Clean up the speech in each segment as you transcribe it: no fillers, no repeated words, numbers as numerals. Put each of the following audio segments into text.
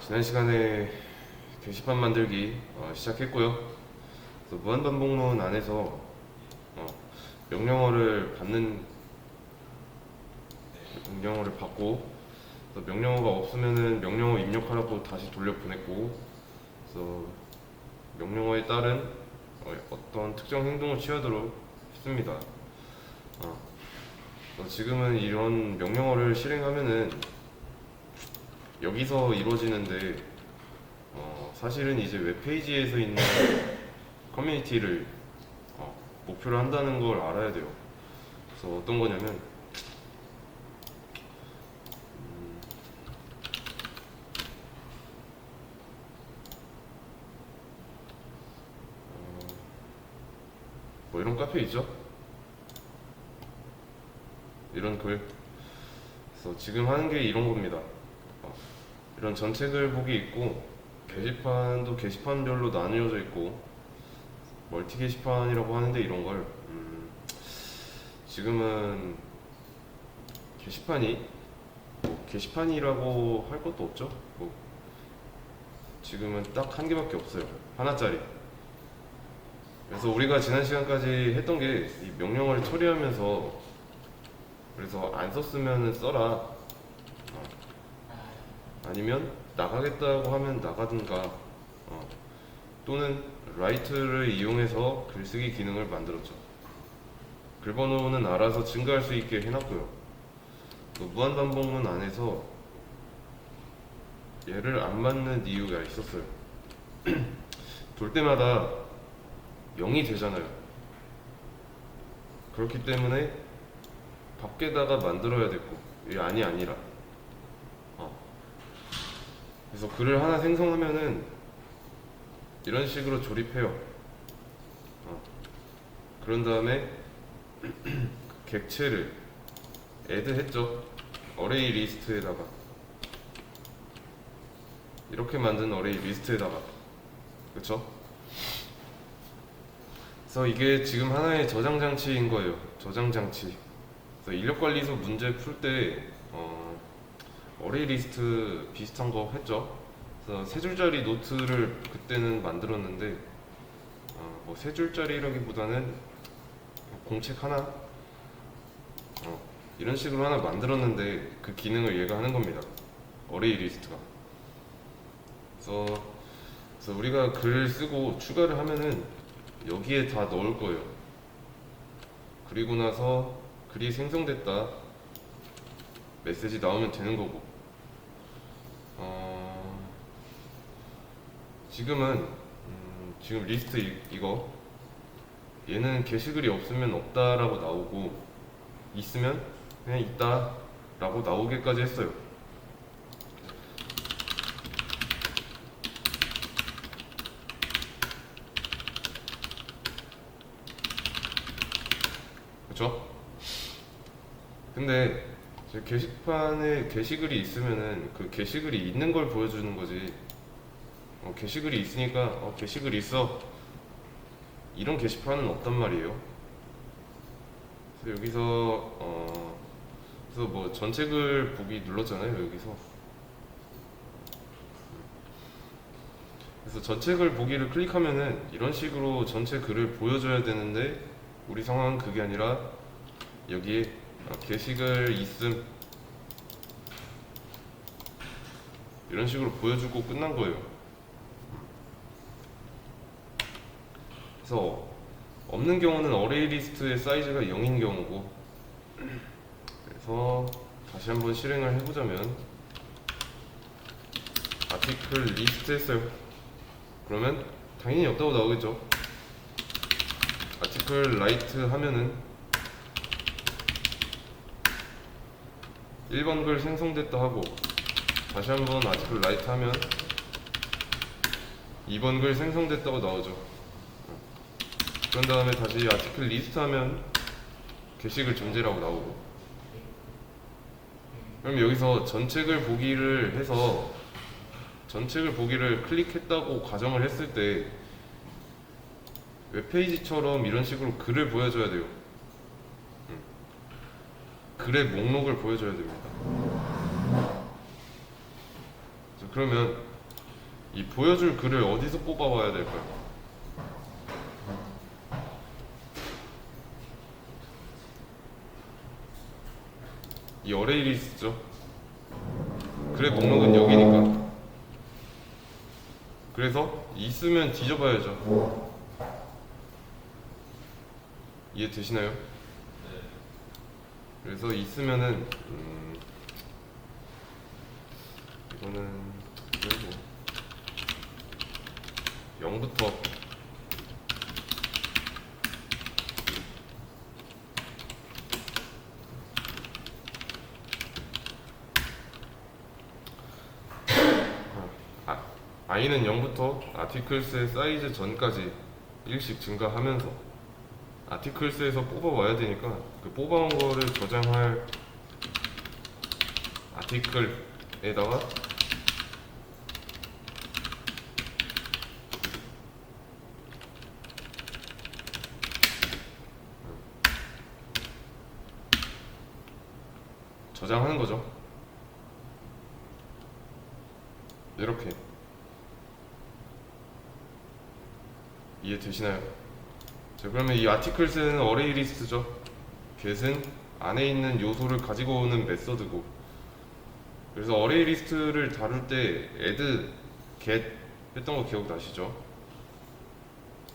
지난 시간에 게시판 만들기 시작했고요. 그래서 무한반복문 안에서 어, 명령어를 받고, 그래서 명령어가 없으면은 명령어 입력하라고 다시 돌려보냈고, 그래서 명령어에 따른 어떤 특정 행동을 취하도록 했습니다. 그래서 지금은 이런 명령어를 실행하면은 여기서 이루어지는데, 사실은 이제 웹페이지에서 있는 커뮤니티를 목표로 한다는 걸 알아야 돼요. 그래서 어떤 거냐면, 뭐 이런 카페 있죠? 이런 글. 그래서 지금 하는 게 이런 겁니다. 이런 전체 글 보기 있고, 게시판도 게시판별로 나뉘어져 있고, 멀티 게시판이라고 하는데 이런 걸 지금은 게시판이 게시판이라고 할 것도 없죠. 지금은 딱 한 개밖에 없어요. 하나짜리. 그래서 우리가 지난 시간까지 했던 게 이 명령어를 처리하면서, 그래서 안 썼으면 써라, 아니면 나가겠다고 하면 나가든가, 또는 라이트를 이용해서 글쓰기 기능을 만들었죠. 글번호는 알아서 증가할 수 있게 해놨고요. 또 무한반복문 안에서 얘를 안 맞는 이유가 있었어요. 돌 때마다 0이 되잖아요. 그렇기 때문에 밖에다가 만들어야 됐고, 이게 아니라 그래서 글을 하나 생성하면은 이런 식으로 조립해요. 그런 다음에 객체를 add 했죠. 어레이 리스트에다가, 이렇게 만든 어레이 리스트에다가, 그쵸? 그래서 이게 지금 하나의 저장 장치인 거예요. 저장 장치. 그래서 인력관리소 문제 풀 때 어레이 리스트 비슷한 거 했죠. 그래서 세 줄짜리 노트를 그때는 만들었는데, 뭐 세 줄짜리라기보다는 공책 하나, 이런 식으로 하나 만들었는데, 그 기능을 얘가 하는 겁니다. 어레이 리스트가. 그래서 우리가 글을 쓰고 추가를 하면은 여기에 다 넣을 거예요. 그리고 나서 글이 생성됐다, 메시지 나오면 되는 거고. 지금 리스트 이거, 얘는 게시글이 없으면 없다라고 나오고, 있으면 그냥 있다라고 나오게까지 했어요. 그쵸? 근데 게시판에 게시글이 있으면은 그 게시글이 있는 걸 보여주는 거지. 게시글이 있으니까 게시글이 있어, 이런 게시판은 없단 말이에요. 그래서 그래서 뭐 전체 글 보기 눌렀잖아요, 여기서. 그래서 전체 글 보기를 클릭하면은 이런 식으로 전체 글을 보여줘야 되는데, 우리 상황은 그게 아니라 여기에 게시글 있음, 이런 식으로 보여주고 끝난 거예요. 그래서 없는 경우는 어레이 리스트의 사이즈가 0인 경우고, 그래서 다시 한번 실행을 해보자면 아티클 리스트 했어요. 그러면 당연히 없다고 나오겠죠. 아티클 라이트 하면은 1번 글 생성됐다 하고, 다시 한번 아티클 라이트 하면 2번 글 생성됐다고 나오죠. 그런 다음에 다시 아티클 리스트 하면 게시글 존재라고 나오고. 그럼 여기서 전체 글 보기를 해서 전체 글 보기를 클릭했다고 가정을 했을 때 웹페이지처럼 이런 식으로 글을 보여줘야 돼요. 글의 목록을 보여줘야 됩니다. 그러면 이 보여줄 글을 어디서 뽑아와야 될까요? 이 어레이 리스트죠. 글의 목록은 여기니까. 그래서 있으면 뒤져봐야죠. 이해되시나요? 그래서 있으면은 이거는 그리고 0부터 i는 0부터 아티클스의 사이즈 전까지 1씩 증가하면서 아티클스에서 뽑아와야 되니까 그 뽑아온 거를 저장할 아티클에다가 저장하는 거죠. 이렇게 이해되시나요? 자, 그러면 이 아티클스는 어레이 리스트죠. get은 안에 있는 요소를 가지고 오는 메서드고, 그래서 어레이 리스트를 다룰 때 add, get 했던 거 기억나시죠?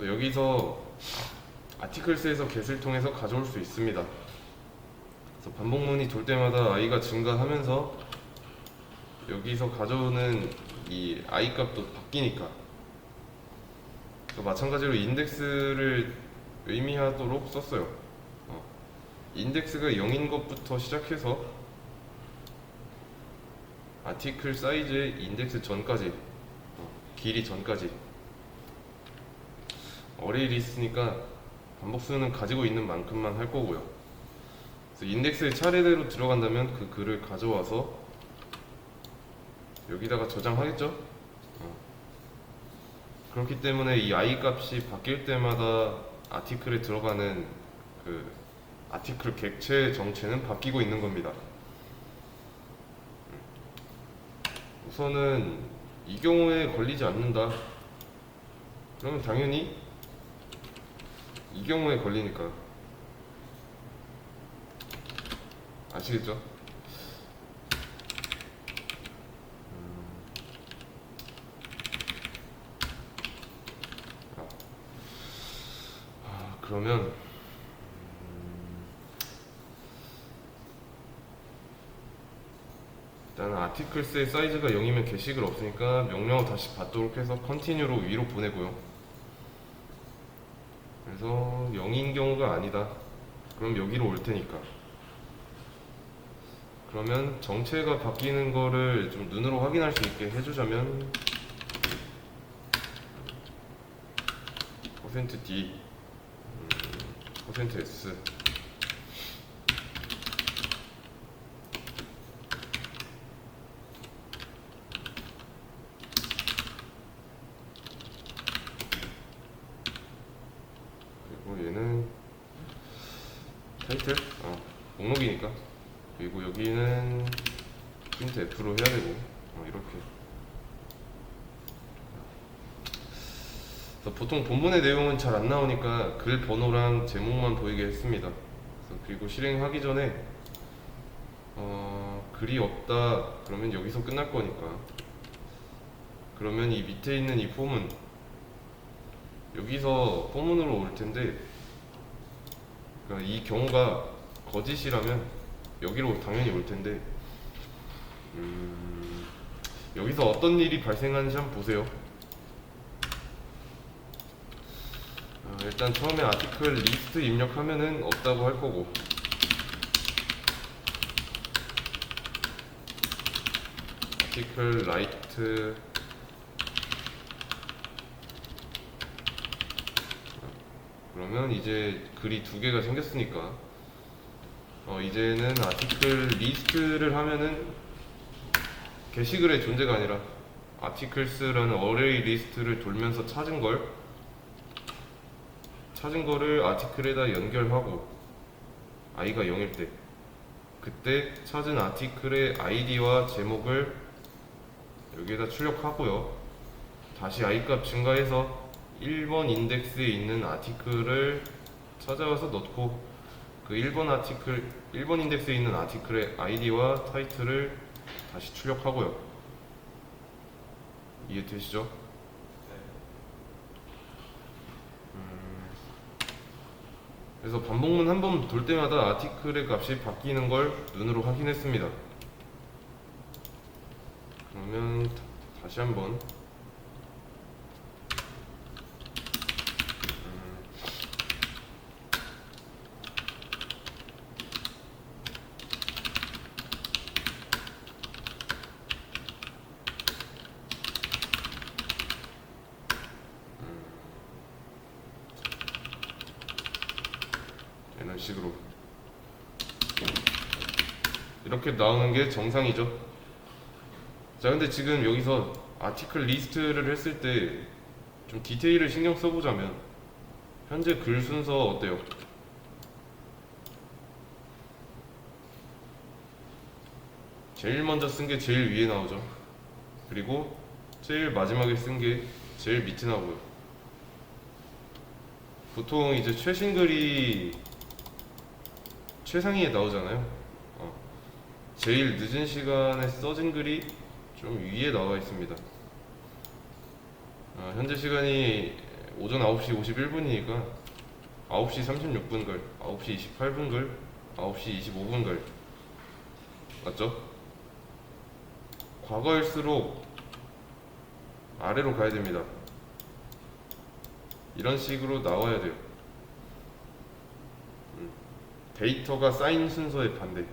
여기서 아티클스에서 get을 통해서 가져올 수 있습니다. 그래서 반복문이 돌 때마다 i가 증가하면서 여기서 가져오는 이 i 값도 바뀌니까, 마찬가지로 인덱스를 의미하도록 썼어요. 인덱스가 0인 것부터 시작해서 아티클 사이즈의 인덱스 전까지, 길이 전까지. 어레이 리스트니까 반복수는 가지고 있는 만큼만 할 거고요. 그래서 인덱스에 차례대로 들어간다면 그 글을 가져와서 여기다가 저장하겠죠? 그렇기 때문에 이 i 값이 바뀔 때마다 아티클에 들어가는 그 아티클 객체 정체는 바뀌고 있는 겁니다. 우선은 이 경우에 걸리지 않는다. 그러면 당연히 이 경우에 걸리니까. 아시겠죠? 그러면 일단 아티클스의 사이즈가 0이면 게시글 없으니까 명령어 다시 받도록 해서 컨티뉴로 위로 보내고요. 그래서 0인 경우가 아니다. 그럼 여기로 올 테니까. 그러면 정체가 바뀌는 거를 좀 눈으로 확인할 수 있게 해주자면 %d %s 그리고 얘는 타이틀 목록이니까, 그리고 여기는 프린트 F로 해야 되고 이렇게. 보통 본문의 내용은 잘 안 나오니까 글 번호랑 제목만 보이게 했습니다. 그리고 실행하기 전에 글이 없다 그러면 여기서 끝날 거니까, 그러면 이 밑에 있는 이 폼은 여기서 포문으로 올 텐데, 그러니까 이 경우가 거짓이라면 여기로 당연히 올 텐데, 여기서 어떤 일이 발생하는지 한번 보세요. 일단 처음에 아티클 리스트 입력하면은 없다고 할 거고, 아티클 라이트 그러면 이제 글이 두 개가 생겼으니까 이제는 아티클 리스트를 하면은 게시글의 존재가 아니라 아티클스라는 어레이 리스트를 돌면서 찾은 거를 아티클에다 연결하고 i가 0일 때 그때 찾은 아티클의 id와 제목을 여기에다 출력하고요. 다시 i값 증가해서 1번 인덱스에 있는 아티클을 찾아와서 넣고 그 1번 인덱스에 있는 아티클의 아이디와 타이틀을 다시 출력하고요. 이해되시죠? 그래서 반복문 한 번 돌 때마다 아티클의 값이 바뀌는 걸 눈으로 확인했습니다. 그러면 다시 한번 이런 식으로 이렇게 나오는 게 정상이죠. 자, 근데 지금 여기서 아티클 리스트를 했을 때 좀 디테일을 신경 써보자면 현재 글 순서 어때요? 제일 먼저 쓴 게 제일 위에 나오죠. 그리고 제일 마지막에 쓴 게 제일 밑에 나오고요. 보통 이제 최신 글이 최상위에 나오잖아요. 제일 늦은 시간에 써진 글이 좀 위에 나와 있습니다. 현재 시간이 오전 9시 51분이니까 9시 36분 글, 9시 28분 글, 9시 25분 글 맞죠? 과거일수록 아래로 가야 됩니다. 이런 식으로 나와야 돼요. 데이터가 쌓인 순서의 반대,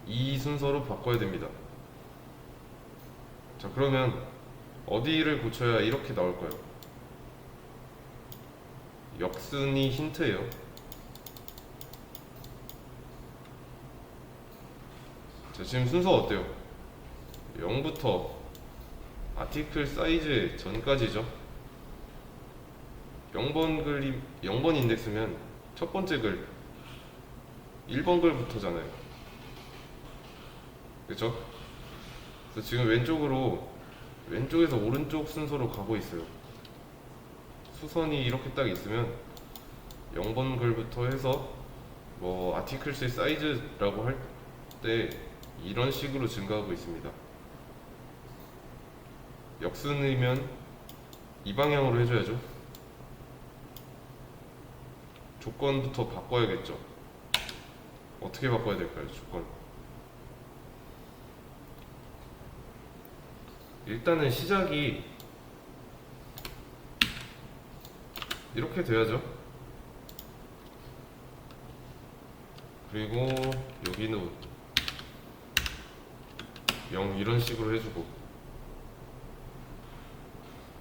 이 순서로 바꿔야 됩니다. 자, 그러면 어디를 고쳐야 이렇게 나올까요? 역순이 힌트예요. 자, 지금 순서 어때요? 0부터 아티클 사이즈 전까지죠. 0번 인덱스면 첫 번째 글 1번 글부터잖아요. 그쵸? 그래서 지금 왼쪽에서 오른쪽 순서로 가고 있어요. 수선이 이렇게 딱 있으면 0번 글부터 해서 뭐 아티클스의 사이즈라고 할 때 이런 식으로 증가하고 있습니다. 역순이면 이 방향으로 해줘야죠. 조건부터 바꿔야겠죠. 어떻게 바꿔야 될까요? 조건. 일단은 시작이 이렇게 돼야죠. 그리고 여기는 0 이런 식으로 해주고.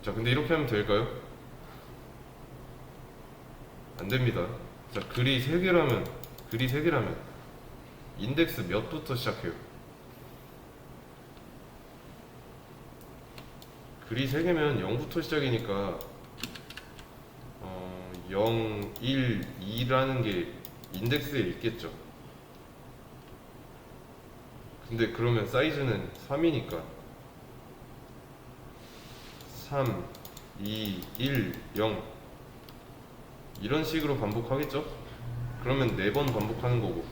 자, 근데 이렇게 하면 될까요? 안 됩니다. 자, 글이 3개라면 인덱스 몇부터 시작해요? 글이 3개면 0부터 시작이니까 0, 1, 2라는 게 인덱스에 있겠죠. 근데 그러면 사이즈는 3이니까 3, 2, 1, 0 이런 식으로 반복하겠죠? 그러면 4번 반복하는 거고.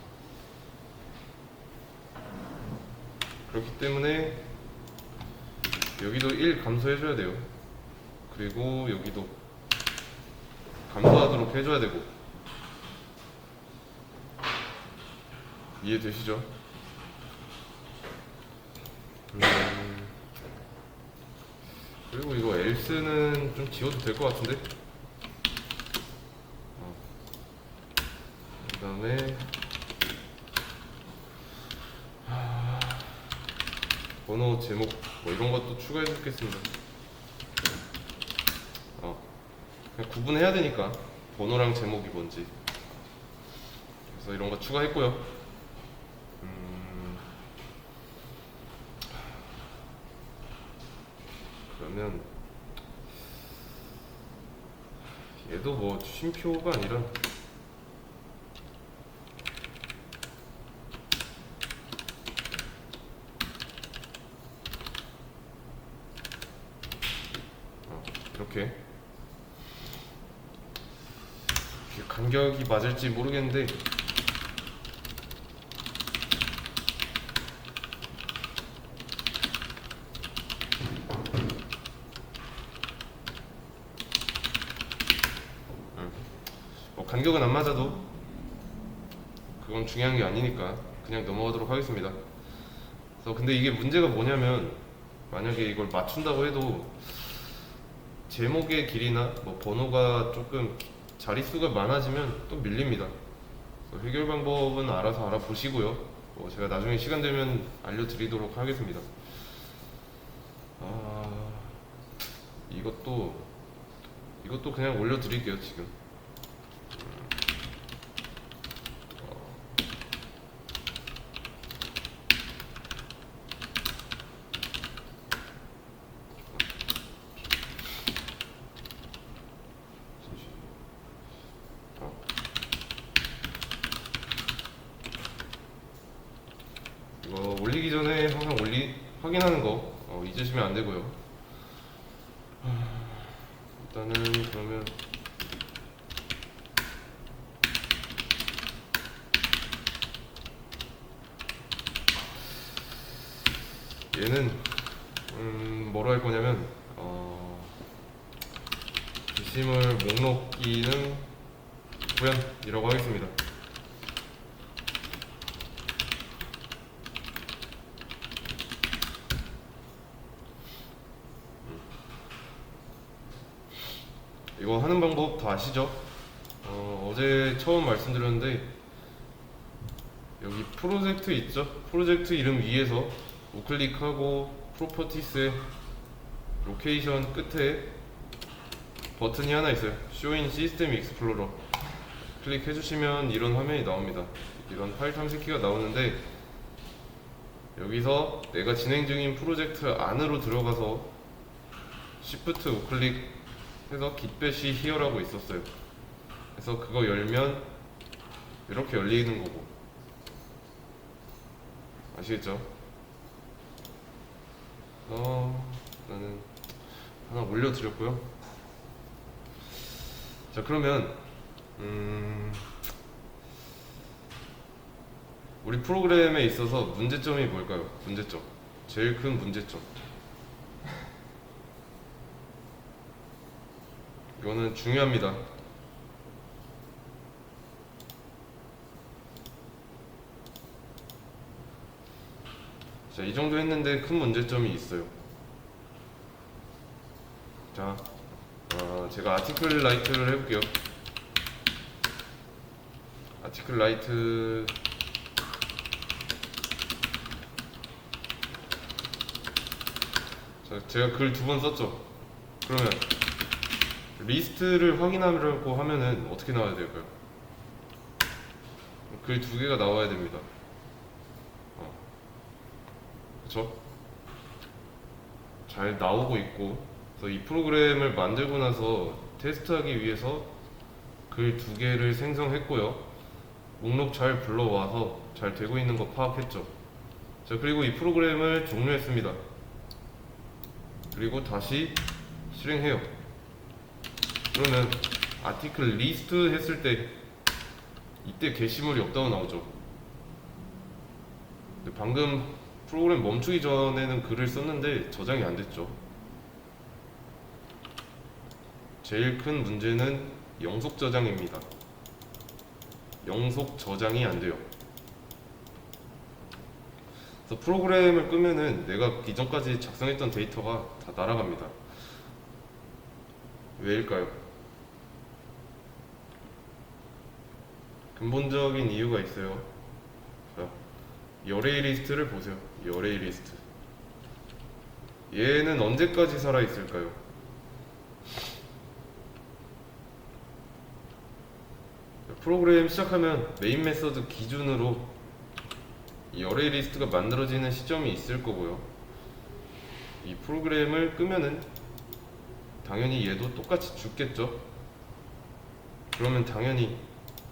그렇기 때문에 여기도 1 감소해줘야 돼요. 그리고 여기도 감소하도록 해줘야 되고. 이해되시죠? 그리고 이거 else는 좀 지워도 될 것 같은데? 그 다음에 번호, 제목 뭐 이런 것도 추가해 주겠습니다. 그냥 구분해야 되니까 번호랑 제목이 뭔지. 그래서 이런 거 추가했고요. 그러면 얘도 뭐 쉼표가 아니라 이렇게 간격이 맞을지 모르겠는데 간격은 안 맞아도 그건 중요한 게 아니니까 그냥 넘어가도록 하겠습니다. 그래서 근데 이게 문제가 뭐냐면 만약에 이걸 맞춘다고 해도 제목의 길이나 뭐 번호가 조금 자릿수가 많아지면 또 밀립니다. 그래서 해결 방법은 알아서 알아보시고요. 제가 나중에 시간 되면 알려드리도록 하겠습니다. 이것도 그냥 올려드릴게요 지금. 이거 올리기 전에 항상 확인하는 거 잊으시면 안 되고요. 일단은 그러면 얘는 뭐로 할 거냐면 게시물 목록 기능 구현이라고 하겠습니다. 이거 하는 방법 다 아시죠? 어제 처음 말씀드렸는데 여기 프로젝트 있죠? 프로젝트 이름 위에서 우클릭하고 프로퍼티스의 로케이션 끝에 버튼이 하나 있어요. Show in System Explorer 클릭해 주시면 이런 화면이 나옵니다. 이런 파일 탐색키가 나오는데 여기서 내가 진행 중인 프로젝트 안으로 들어가서 Shift 우클릭 해서 gitbatch here라고 있었어요. 그래서 그거 열면 이렇게 열리는 거고, 아시겠죠? 나는 하나 올려드렸고요. 자, 그러면 우리 프로그램에 있어서 문제점이 뭘까요? 문제점, 제일 큰 문제점, 이거는 중요합니다. 자, 이 정도 했는데 큰 문제점이 있어요. 자, 제가 아티클 라이트를 해볼게요. 아티클 라이트 자, 제가 글 2번 썼죠. 그러면 리스트를 확인하려고 하면은 어떻게 나와야 될까요? 글 2개가 나와야 됩니다. 그쵸? 잘 나오고 있고, 그래서 이 프로그램을 만들고 나서 테스트하기 위해서 글 2개를 생성했고요. 목록 잘 불러와서 잘 되고 있는 거 파악했죠. 자, 그리고 이 프로그램을 종료했습니다. 그리고 다시 실행해요. 그러면 아티클 리스트 했을 때 이때 게시물이 없다고 나오죠. 근데 방금 프로그램 멈추기 전에는 글을 썼는데 저장이 안 됐죠. 제일 큰 문제는 영속 저장입니다. 영속 저장이 안 돼요. 그래서 프로그램을 끄면은 내가 이전까지 작성했던 데이터가 다 날아갑니다. 왜일까요? 근본적인 이유가 있어요. 자, 이 어레이 리스트를 보세요. 이 어레이 리스트, 얘는 언제까지 살아 있을까요? 프로그램 시작하면 메인 메서드 기준으로 이 어레이 리스트가 만들어지는 시점이 있을 거고요. 이 프로그램을 끄면은 당연히 얘도 똑같이 죽겠죠. 그러면 당연히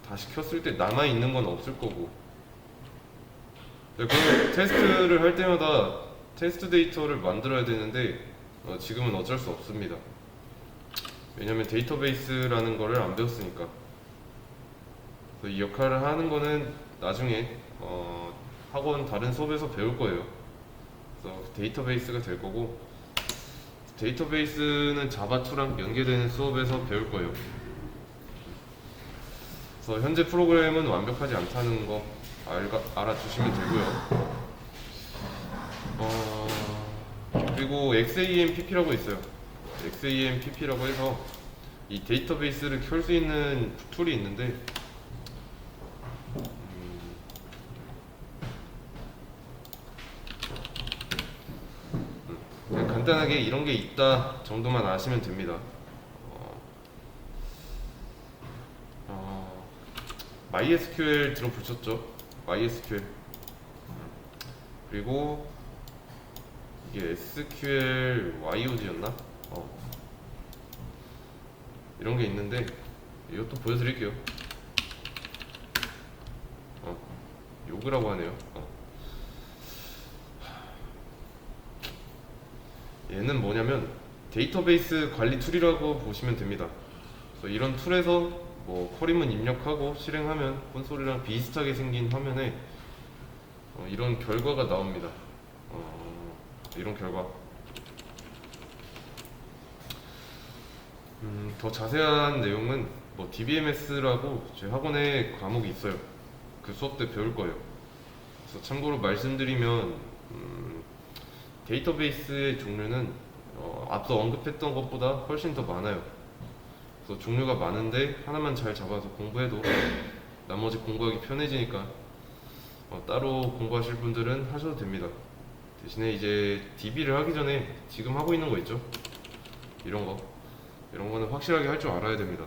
다시 켰을 때 남아있는 건 없을 거고, 그러면 테스트를 할 때마다 테스트 데이터를 만들어야 되는데 지금은 어쩔 수 없습니다. 왜냐면 데이터베이스라는 거를 안 배웠으니까. 그래서 이 역할을 하는 거는 나중에 학원 다른 수업에서 배울 거예요. 그래서 데이터베이스가 될 거고, 데이터베이스는 자바2랑 연계되는 수업에서 배울 거예요. 그래서 현재 프로그램은 완벽하지 않다는 거 알아두시면 되고요. 그리고 XAMPP라고 있어요. XAMPP라고 해서 이 데이터베이스를 켤 수 있는 툴이 있는데, 그냥 간단하게 이런 게 있다 정도만 아시면 됩니다. MySQL 들어보셨죠? MySQL. 그리고 이게 SQL YOD였나? 이런 게 있는데 이것도 보여드릴게요. 요그라고 하네요. 얘는 뭐냐면 데이터베이스 관리 툴이라고 보시면 됩니다. 그래서 이런 툴에서 뭐 쿼리문 입력하고 실행하면 콘솔이랑 비슷하게 생긴 화면에 이런 결과가 나옵니다. 이런 결과. 더 자세한 내용은 뭐 DBMS라고 제 학원에 과목이 있어요. 그 수업 때 배울 거예요. 그래서 참고로 말씀드리면 데이터베이스의 종류는 앞서 언급했던 것보다 훨씬 더 많아요. 그래서 종류가 많은데 하나만 잘 잡아서 공부해도 나머지 공부하기 편해지니까 따로 공부하실 분들은 하셔도 됩니다. 대신에 이제 DB를 하기 전에 지금 하고 있는 거 있죠? 이런 거는 확실하게 할 줄 알아야 됩니다.